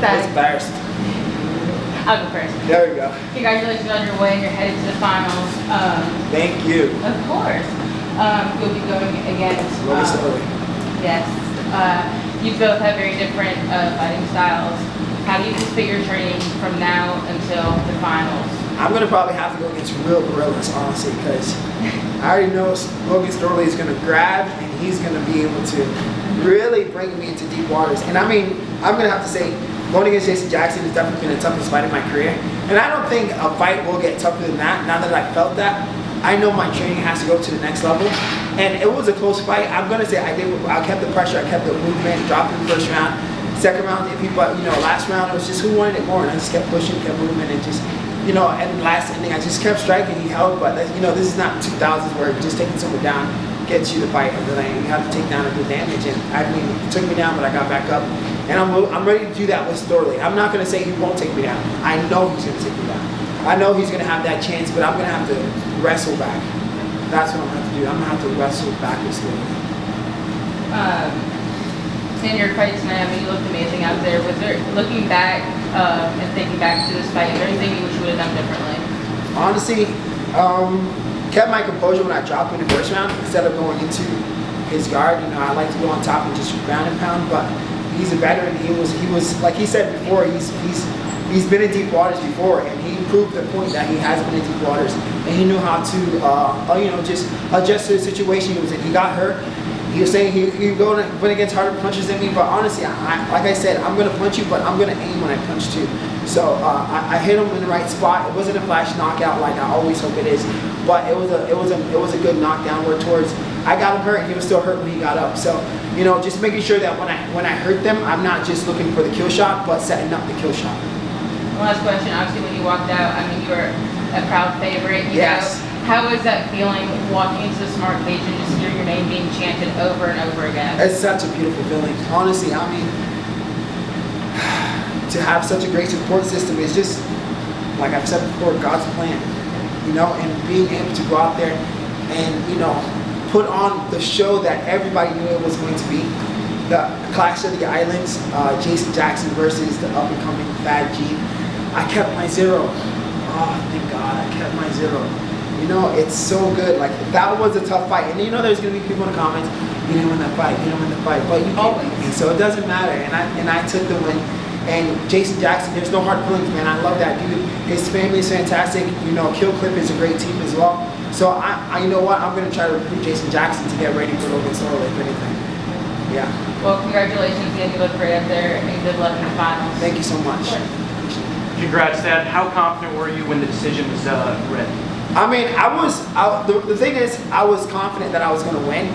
was embarrassed. I'll go first. There we go. Congratulations on your win. You're headed to the finals. Thank you. Of course. You'll be going against. Storley. Yes. You both have very different fighting styles. How do you anticipate your training from now until the finals? I'm going to probably have to go against real gorillas, honestly, because I already know Logan Storley is going to grab and he's going to be able to really bring me into deep waters. And I mean, I'm going to have to say, going against Jason Jackson has definitely been the toughest fight in my career. And I don't think a fight will get tougher than that, now that I felt that. I know my training has to go to the next level. And it was a close fight. I'm going to say I kept the pressure, I kept the movement, dropped in the first round. Second round, but last round, it was just who wanted it more. And I just kept pushing, kept moving, and just, and last ending, I just kept striking. He held, but this is not 2000s where just taking someone down gets you the fight. And then you have to take down a good damage. And I mean, it took me down, but I got back up. And I'm ready to do that with Storley. I'm not going to say he won't take me down. I know he's going to take me down. I know he's going to have that chance, but I'm going to have to wrestle back. That's what I'm going to have to do. I'm going to have to wrestle back with Storley. In your fight tonight, I mean, you looked amazing out there. Was there, looking back and thinking back to this fight, is there anything you wish you would have done differently? Honestly, kept my composure when I dropped in the first round instead of going into his guard. I like to go on top and just ground and pound, but he's a veteran. He was like he said before, he's been in deep waters before, and he proved the point that he has been in deep waters, and he knew how to just adjust to the situation he was in. He got hurt. He was saying he went against harder punches than me, but honestly, like I said, I'm gonna punch you, but I'm gonna aim when I punch too. So I hit him in the right spot. It wasn't a flash knockout like I always hope it is, but it was a good knockdown. Where towards I got him hurt, and he was still hurt when he got up. So just making sure that when I hurt them, I'm not just looking for the kill shot, but setting up the kill shot. One last question. Obviously, when you walked out, I mean, you were a proud favorite. Yes. How was that feeling walking into the smart cage and just hearing your name being chanted over and over again? It's such a beautiful feeling. Honestly, I mean, to have such a great support system is just, like I've said before, God's plan. And being able to go out there and, put on the show that everybody knew it was going to be. The Clash of the Islands, Jason Jackson versus the up-and-coming Fat G. I kept my zero. Oh, thank God, I kept my zero. It's so good. Like, that was a tough fight. And there's going to be people in the comments, you didn't win the fight, but you can't beat me. So it doesn't matter. And I took the win. And Jason Jackson, there's no hard feelings, man. I love that dude. His family is fantastic. Kill Clip is a great team as well. So I you know what? I'm going to try to recruit Jason Jackson to get ready for Logan Storley, if anything. Yeah. Well, congratulations again. You look great up there, and good luck in the finals. Thank you so much. Congrats, Dad. How confident were you when the decision was read? I mean, the thing is, I was confident that I was going to win.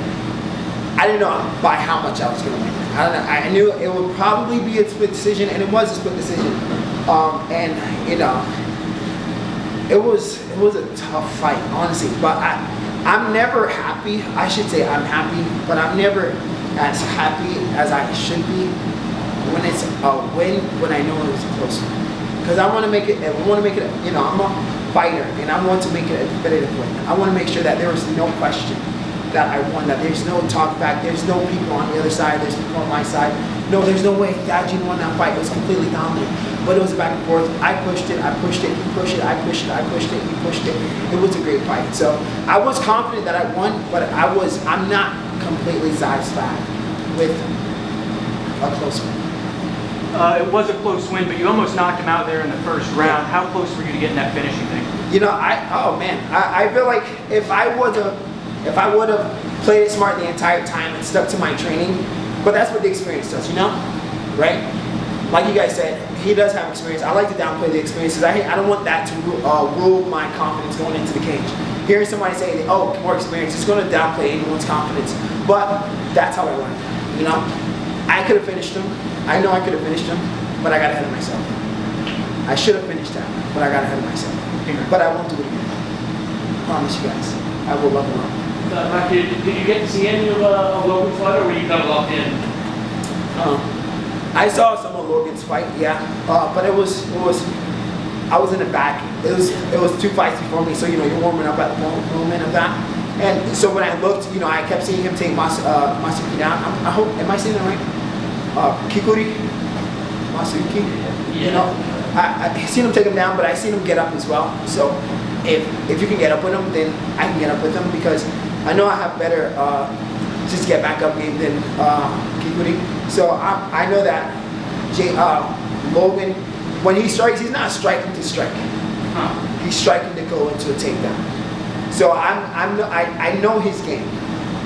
I didn't know by how much I was going to win. I don't know. I knew it would probably be a split decision, and it was a split decision. It was a tough fight, honestly. But I'm never happy. I should say I'm happy, but I'm never as happy as I should be when it's a win, when I know it was a close one. Because I want to make it. I'm a fighter, and I want to make it a definitive win. I want to make sure that there was no question that I won, that there's no talk back, there's no people on the other side, there's people on my side. No, there's no way Dajin won that fight. It was completely dominant. But it was back and forth. I pushed it, he pushed it, I pushed it, he pushed it. It was a great fight. So I was confident that I won, but I'm not completely satisfied with a close win. It was a close win, but you almost knocked him out there in the first round. How close were you to getting that finish, you think? I feel like if I would have played it smart the entire time and stuck to my training, but that's what the experience does, right? Like you guys said, he does have experience. I like to downplay the experience because I don't want that to rule my confidence going into the cage. Hearing somebody say, oh, more experience, it's going to downplay anyone's confidence. But that's how I learned. I could have finished him. I know I could have finished him, but I got ahead of myself. I should have finished that, but I got ahead of myself. But I won't do it again. I promise you guys. I will love him. Did you get to see any of Logan's fight, or were you kind of locked in? I saw some of Logan's fight, yeah, but I was in the back. It was 2 fights before me, so you're warming up at the moment of that. And so when I looked, I kept seeing him take Masuki down. Am I saying that right? Kikuri. Masuki. You Yeah. know, I seen him take him down, but I seen him get up as well. So if you can get up with him, then I can get up with him because I know I have better just get back up game than Kikuchi. So I know that Logan, when he strikes, he's not striking to strike. He's striking to go into a takedown. So I know his game.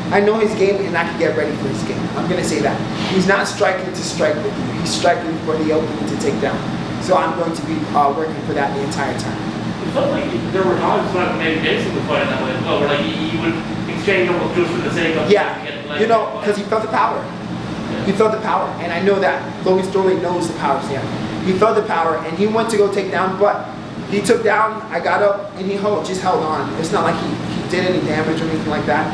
I know his game, and I can get ready for his game. I'm gonna say that he's not striking to strike with you. He's striking for the opening to take down. So I'm going to be working for that the entire time. It felt like there were times when maybe Jason was fighting that way as well, where like he would exchange almost just for the sake of Yeah, getting the leg. you know, because he felt the power. He felt the power, and I know that Logan Storley knows the power's there. He felt the power, and he went to go take down, but he took down. I got up, and he just held on. It's not like he did any damage or anything like that.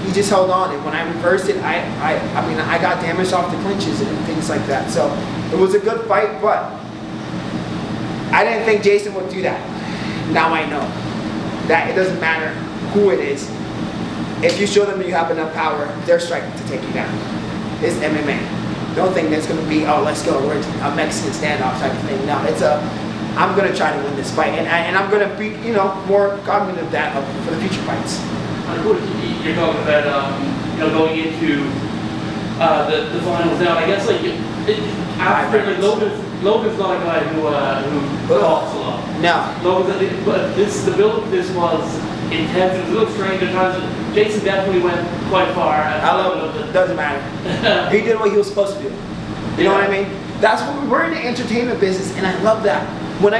He just held on, and when I reversed it, I mean, I got damaged off the clinches and things like that. So it was a good fight, but I didn't think Jason would do that. Now I know that it doesn't matter who it is. If you show them you have enough power, they're striking to take you down. It's MMA. Don't think there's going to be, oh, let's go, we're a Mexican standoff type of thing. No, it's I'm going to try to win this fight, and I'm going to be, you know, more confident of that for the future fights. You're talking about you know, going into the finals now. I guess like after like Logan's not a guy who talks a lot. No. Logan, but the build of this was intense. It was a little strange at times. Jason definitely went quite far. I love it. Doesn't matter. He did what he was supposed to do. You know what I mean? That's what we're in the entertainment business, and I love that. When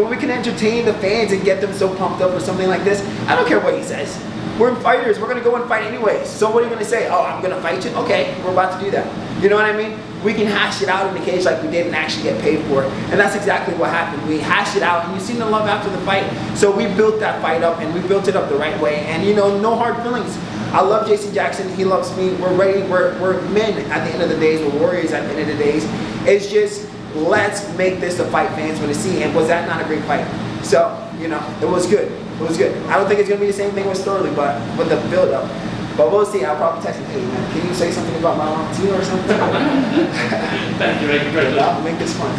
we can entertain the fans and get them so pumped up or something like this, I don't care what he says. We're fighters. We're gonna go and fight anyways. So what are you gonna say? Oh, I'm gonna fight you? Okay, we're about to do that. You know what I mean? We can hash it out in the cage like we did and actually get paid for it. And that's exactly what happened. We hashed it out, and you seen the love after the fight. So we built that fight up, and we built it up the right way. And you know, no hard feelings. I love Jason Jackson. He loves me. We're ready. We're men at the end of the days. We're warriors at the end of the days. It's just, let's make this the fight fans want to see. And was that not a great fight? So, you know, it was good. It was good. I don't think it's going to be the same thing with Storley, but with the build-up. But we'll see. I'll probably text him, hey, man, can you say something about my Valentino or something? Thank you, congratulations. I'll make this fun.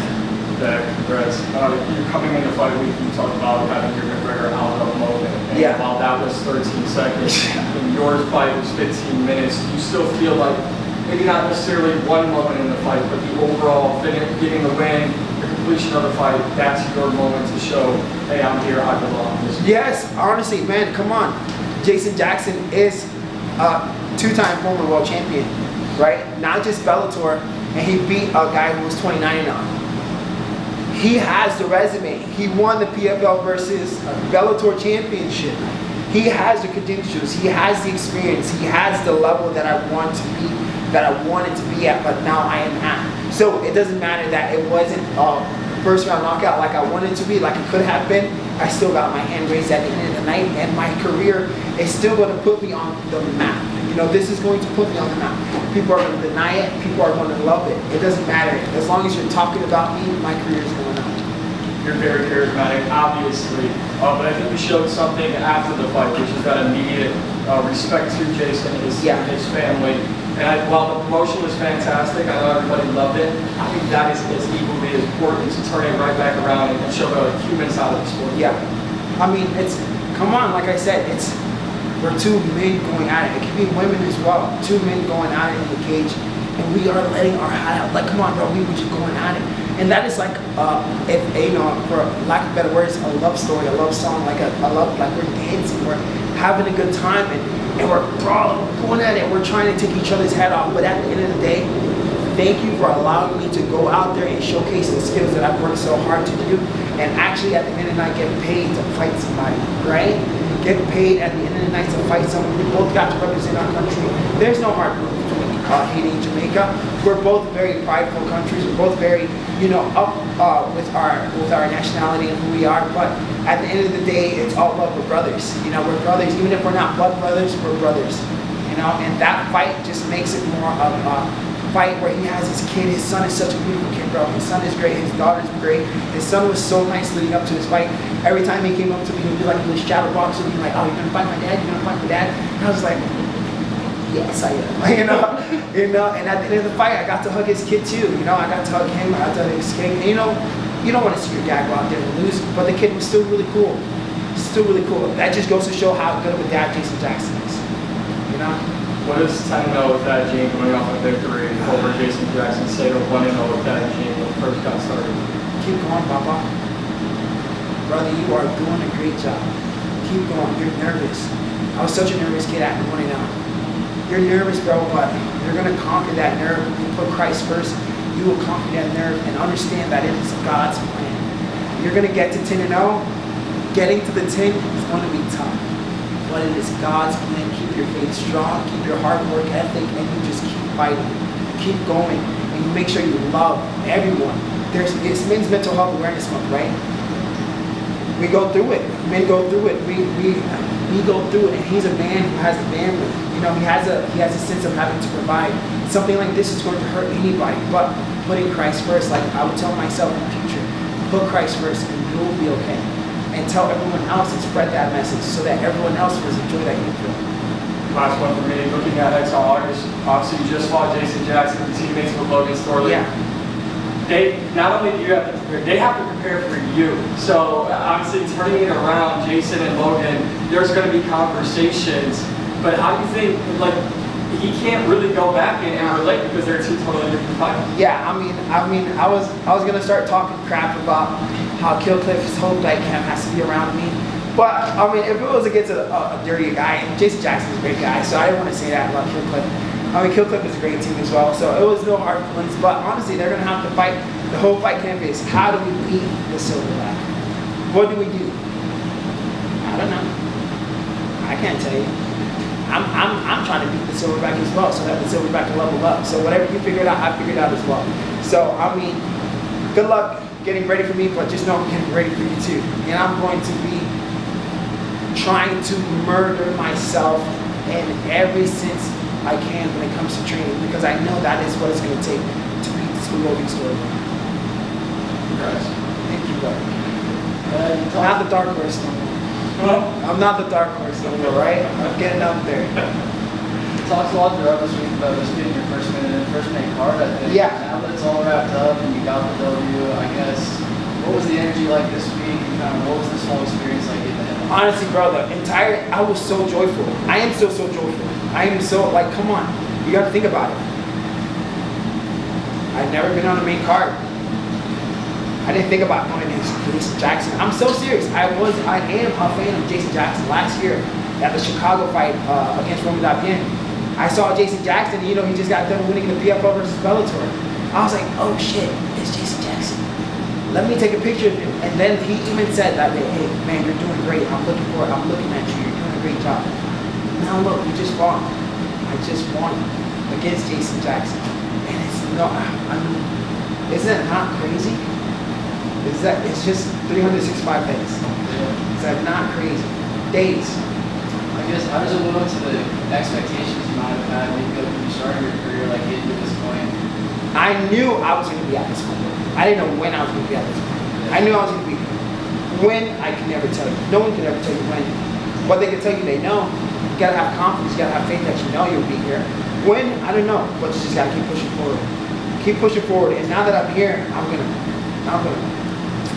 Congrats. You're coming into fight week, you talked about having your McGregor out of Logan. And Yeah. while that was 13 seconds, and yours fight was 15 minutes, do you still feel like, maybe not necessarily one moment in the fight, but the overall getting the win, the completion of the fight, that's your moment to show, hey, I'm here, I belong. Yes, honestly, man, come on. Jason Jackson is a two-time former world champion, right? Not just Bellator, and he beat a guy who was 29-0. He has the resume. He won the PFL versus Bellator championship. He has the credentials. He has the experience. He has the level that I want to be, that I wanted to be at, but now I am at. So it doesn't matter that it wasn't first round knockout like I wanted to be, like it could have been. I still got my hand raised at the end of the night, and my career is still going to put me on the map. You know, this is going to put me on the map. People are going to deny it. People are going to love it. It doesn't matter. As long as you're talking about me, my career is going on. You're very charismatic, obviously, but I think we showed something after the fight, which is that immediate respect to Jason and his family. And while the promotion was fantastic, I know everybody loved it, I think that is equally as important to turn it right back around and show the human side of the sport. Yeah. I mean, come on, like I said, we're two men going at it. It can be women as well. Two men going at it in the cage, and we are letting our heart out. Like, come on, bro, we were just going at it. And that is like, you know, for lack of better words, a love story, a love song, like we're dancing, we're having a good time, and we're brawling, we're going at it, we're trying to take each other's head off. But at the end of the day, thank you for allowing me to go out there and showcase the skills that I've worked so hard to do, and actually at the end of the night get paid to fight somebody, right? Get paid at the end of the night to fight someone. We both got to represent our country. There's no hard feelings between Haiti and Jamaica. We're both very prideful countries. We're both very, you know, up with our nationality and who we are. But at the end of the day, it's all love. We're brothers. You know, we're brothers. Even if we're not blood brothers, we're brothers. You know, and that fight just makes it more of a fight where he has his kid. His son is such a beautiful kid, bro. His son is great. His daughter's great. His son was so nice leading up to his fight. Every time he came up to me, he'd be like in the shadow box, and he'd be like, "Oh, you're gonna fight my dad? You're gonna fight my dad?" And I was like, Yes, I am. And at the end of the fight, I got to hug his kid too. I got to hug him. I got to hug his kid. And you don't want to see your dad go out there and lose, but the kid was still really cool. Still really cool. That just goes to show how good of a dad Jason Jackson is. What does 10-0 with that Gene coming off a victory over Jason Jackson say to 1-0 with that Gene when it first got started? Keep going, Papa. Brother, you are doing a great job. Keep going. You're nervous. I was such a nervous kid at 1-0. You're nervous, bro, but you're going to conquer that nerve. You put Christ first, you will conquer that nerve and understand that it is God's plan. You're going to get to 10-0. Getting to the 10 is going to be tough, but it is God's plan. Keep your faith strong, keep your hard work ethic, and you just keep fighting. Keep going, and you make sure you love everyone. It's Men's Mental Health Awareness Month, right? We go through it. Men go through it. We go through it, and he's a man who has a family. He has a sense of having to provide. Something like this is going to hurt anybody, but putting Christ first, like I would tell myself in the future, put Christ first, and you'll be okay. And tell everyone else and spread that message so that everyone else feels the joy that you feel. Last one for me, looking at Exile August, obviously you just fought Jason Jackson, the teammates with Logan Storley. Yeah. They, not only do you have to prepare, they have to prepare for you. So obviously turning it around, Jason and Logan, there's going to be conversations, but how do you think, he can't really go back and relate because they're two totally different fighters? Yeah, I mean, I was gonna start talking crap about how Killcliff's whole camp has to be around me, but I mean, if it was against a dirty guy, Jason Jackson's a great guy, so I didn't want to say that about Killcliff. I mean, Killcliff is a great team as well, so it was no hard feelings. But honestly, they're gonna have to fight. The whole fight camp is how do we beat the silverback? What do we do? I don't know. I can't tell you. I'm trying to beat the silverback as well, so that the silverback can level up. So whatever you figured out, I figured out as well. So I mean, good luck getting ready for me, but just know I'm getting ready for you too. And I'm going to be trying to murder myself in every sense I can when it comes to training, because I know that is what it's going to take to beat the Logan Storley. Congrats. Thank you, brother. Not the dark horse no more. I'm not the dark horse no more, right? I'm getting up there. Talks a lot throughout this week about this being your first minute card, I think. Yeah. Now that it's all wrapped up and you got the W, I guess, what was the energy like this week? And kind of what was this whole experience like getting ahead? Honestly, brother, I was so joyful. I am still so joyful. I am so, come on. You got to think about it. I've never been on the main card. I didn't think about going against Jason Jackson. I'm so serious. I am a fan of Jason Jackson. Last year at the Chicago fight against Roman Davian, I saw Jason Jackson. He just got done winning the PFL versus Bellator. I was like, oh shit, it's Jason Jackson. Let me take a picture of him. And then he even said that day, hey man, you're doing great. I'm looking at you. You're doing a great job. Now look, we just fought. I just won against Jason Jackson. And isn't that not crazy? It's just 365 days. Is that not crazy? Days. I guess, how does it live up to the expectations you might have had when you started your career, getting to this point? I knew I was going to be at this point. I didn't know when I was going to be at this point. I knew I was going to be. When, I can never tell you. No one can ever tell you when. What they can tell you, they know. You got to have confidence. You got to have faith that you know you'll be here. When, I don't know. But you just got to keep pushing forward. Keep pushing forward. And now that I'm here, I'm gonna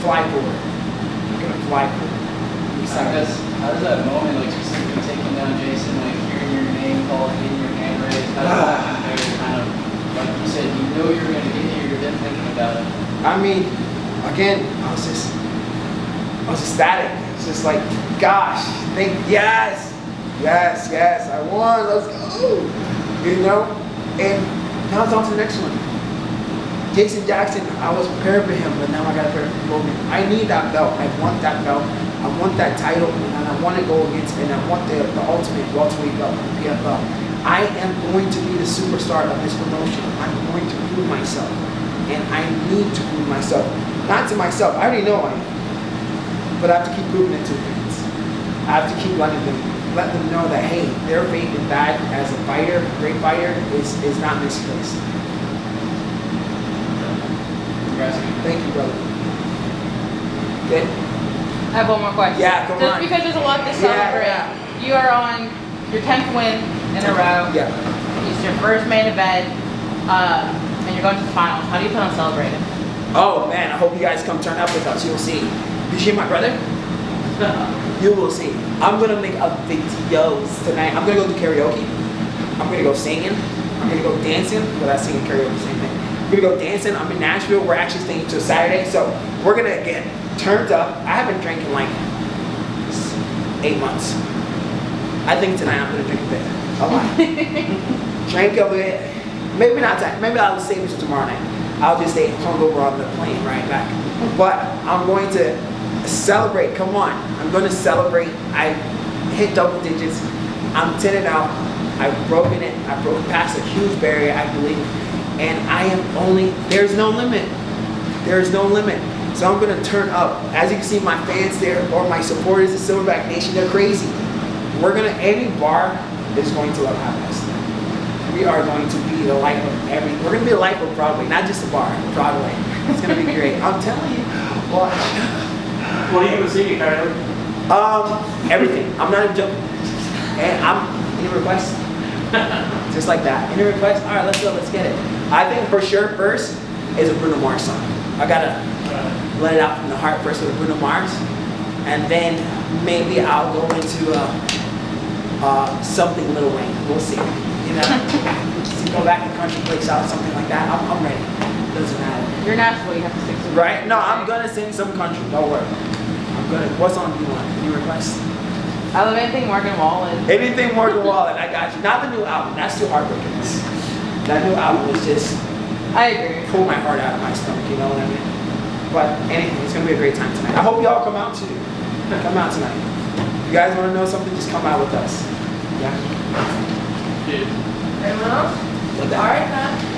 fly forward. I'm going to fly forward. I guess, how does that moment, specifically taking down Jason, hearing your name called, getting your hand raised, how does that compare to kind of, like you said, you knew you were going to get here, you're then thinking about it? I mean, again, I was ecstatic. It's just like, gosh, yes, I won, let's go. And now it's on to the next one. Jason Jackson, I was prepared for him, but now I got to prepare for Logan. I need that belt. I want that belt. I want that title, and I want to go against, and I want the ultimate welterweight belt from PFL. I am going to be the superstar of this promotion. I'm going to prove myself, and I need to prove myself. Not to myself. I already know I am, but I have to keep proving it to the fans. I have to keep letting them know that hey, their faith in that as a fighter, a great fighter, is not misplaced. Thank you, brother. Good. I have one more question. Yeah, come Just on. because there's a lot to celebrate. Yeah. You are on your 10th win in a row. Yeah. It's your first main event, and you're going to the finals. How do you plan on celebrating? Oh man, I hope you guys come turn up with us. You'll see. You see my brother? You will see. I'm gonna make a videos tonight. I'm gonna go do karaoke. I'm gonna go singing. I'm gonna go dancing. Well, that's singing karaoke, same thing. I'm gonna go dancing. I'm in Nashville. We're actually staying till Saturday, so we're gonna get turned up. I haven't drank in like 8 months. I think tonight I'm gonna drink a bit. A lot. Drink a bit. Maybe not tonight. Maybe I'll save it till tomorrow night. I'll just stay hungover on the plane right back. But I'm going to celebrate. Come on. I'm going to celebrate. I hit double digits. I'm 10-0. I've broken it. I've broken past a huge barrier, I believe. And I am only, there's no limit. There's no limit. So I'm going to turn up. As you can see, my fans there, or my supporters, the Silverback Nation, they're crazy. We're going to, any bar is going to love having us. We are going to be the life of we're going to be the life of Broadway, not just a bar, Broadway. It's going to be great. I'm telling you. Watch. What are you going to sing, Kyler? Everything. I'm not even joking. And any requests? Just like that. Any requests? All right, let's go. Let's get it. I think for sure first is a Bruno Mars song. I got to let it out from the heart first with a Bruno Mars. And then maybe I'll go into something Lil Wayne. We'll see. You know, go back to country, play out, something like that. I'm ready. Doesn't matter. You're Nashville, you have to stick to it. Right? No, I'm gonna sing some country. Don't worry. I'm gonna. What song do you want? Any requests? I love anything Morgan Wallen. Anything Morgan Wallen, I got you. Not the new album. That's too heartbreaking. That new album was just I agree. pull my heart out of my stomach. You know what I mean? But anything, it's gonna be a great time tonight. I hope y'all come out too. Come out tonight. If you guys want to know something, just come out with us. Yeah. Dude. Anyone else? With that. All right, man.